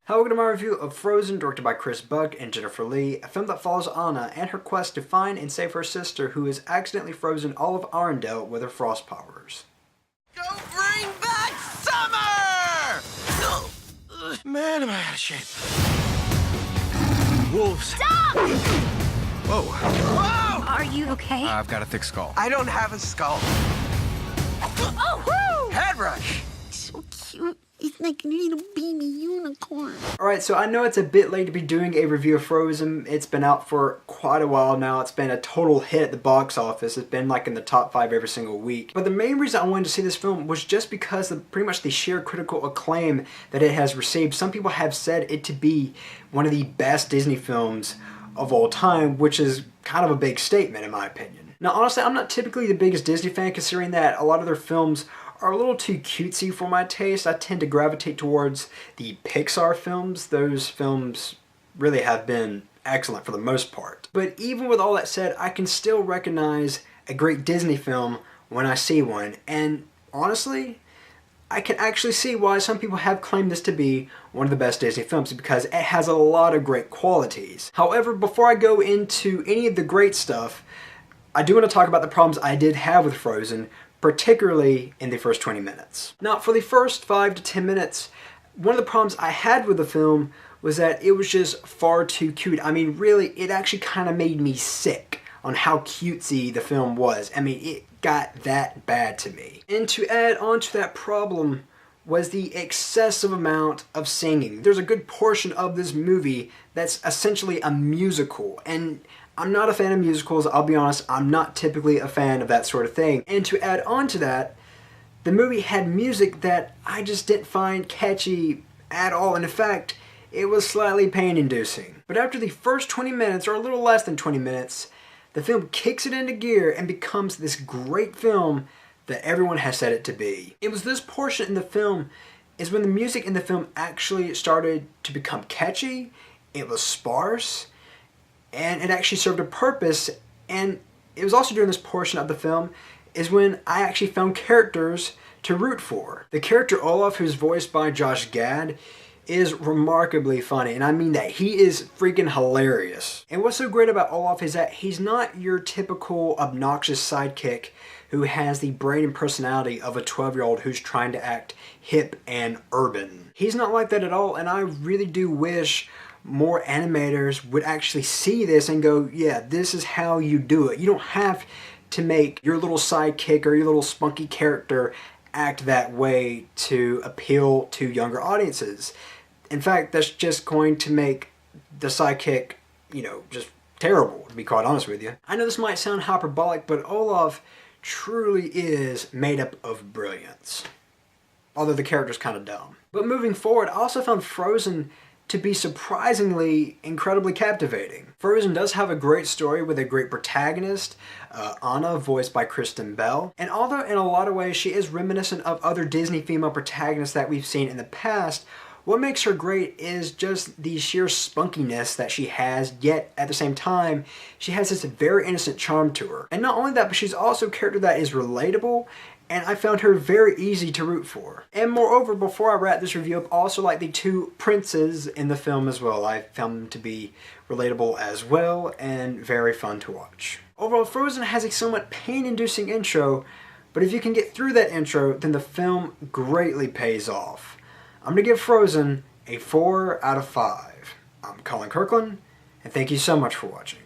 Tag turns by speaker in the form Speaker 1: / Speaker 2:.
Speaker 1: Hello, welcome to my review of Frozen, directed by Chris Buck and Jennifer Lee, a film that follows Anna and her quest to find and save her sister who has accidentally frozen all of Arendelle with her frost powers.
Speaker 2: Go bring back summer! Man, am I out of shape. Wolves.
Speaker 3: Stop!
Speaker 2: Whoa. Whoa!
Speaker 3: Are you okay?
Speaker 2: I've got a thick skull. I don't have a skull.
Speaker 3: Oh! Woo!
Speaker 2: Head rush.
Speaker 3: So cute. It's like a little baby unicorn.
Speaker 1: Alright, so I know it's a bit late to be doing a review of Frozen. It's been out for quite a while now. It's been a total hit at the box office. It's been like in the top 5 every single week. But the main reason I wanted to see this film was just because of pretty much the sheer critical acclaim that it has received. Some people have said it to be one of the best Disney films of all time, which is kind of a big statement in my opinion. Now honestly, I'm not typically the biggest Disney fan, considering that a lot of their films are a little too cutesy for my taste. I tend to gravitate towards the Pixar films. Those films really have been excellent for the most part. But even with all that said, I can still recognize a great Disney film when I see one. And honestly, I can actually see why some people have claimed this to be one of the best Disney films, because it has a lot of great qualities. However, before I go into any of the great stuff, I do want to talk about the problems I did have with Frozen, particularly in the first 20 minutes. Now, for the first 5 to 10 minutes, one of the problems I had with the film was that it was just far too cute. I mean, really, it actually kind of made me sick on how cutesy the film was. I mean, it got that bad to me. And to add on to that problem was the excessive amount of singing. There's a good portion of this movie that's essentially a musical, and I'm not a fan of musicals, I'll be honest. I'm not typically a fan of that sort of thing. And to add on to that, the movie had music that I just didn't find catchy at all. And in fact, it was slightly pain-inducing. But after the first 20 minutes, or a little less than 20 minutes, the film kicks it into gear and becomes this great film that everyone has said it to be. It was this portion in the film is when the music in the film actually started to become catchy. It was sparse, and it actually served a purpose. And it was also during this portion of the film is when I actually found characters to root for. The character Olaf, who's voiced by Josh Gad, is remarkably funny, and I mean that. He is freaking hilarious. And what's so great about Olaf is that he's not your typical obnoxious sidekick who has the brain and personality of a 12-year-old who's trying to act hip and urban. He's not like that at all, and I really do wish more animators would actually see this and go, yeah, this is how you do it. You don't have to make your little sidekick or your little spunky character act that way to appeal to younger audiences. In fact, that's just going to make the sidekick, just terrible, to be quite honest with you. I know this might sound hyperbolic, but Olaf truly is made up of brilliance. Although the character's kind of dumb. But moving forward, I also found Frozen to be surprisingly incredibly captivating. Frozen does have a great story with a great protagonist, Anna, voiced by Kristen Bell. And although in a lot of ways she is reminiscent of other Disney female protagonists that we've seen in the past, what makes her great is just the sheer spunkiness that she has, yet at the same time, she has this very innocent charm to her. And not only that, but she's also a character that is relatable, and I found her very easy to root for. And moreover, before I wrap this review up, I also like the two princes in the film as well. I found them to be relatable as well and very fun to watch. Overall, Frozen has a somewhat pain-inducing intro, but if you can get through that intro, then the film greatly pays off. I'm going to give Frozen a 4 out of 5. I'm Colyn Kirkland, and thank you so much for watching.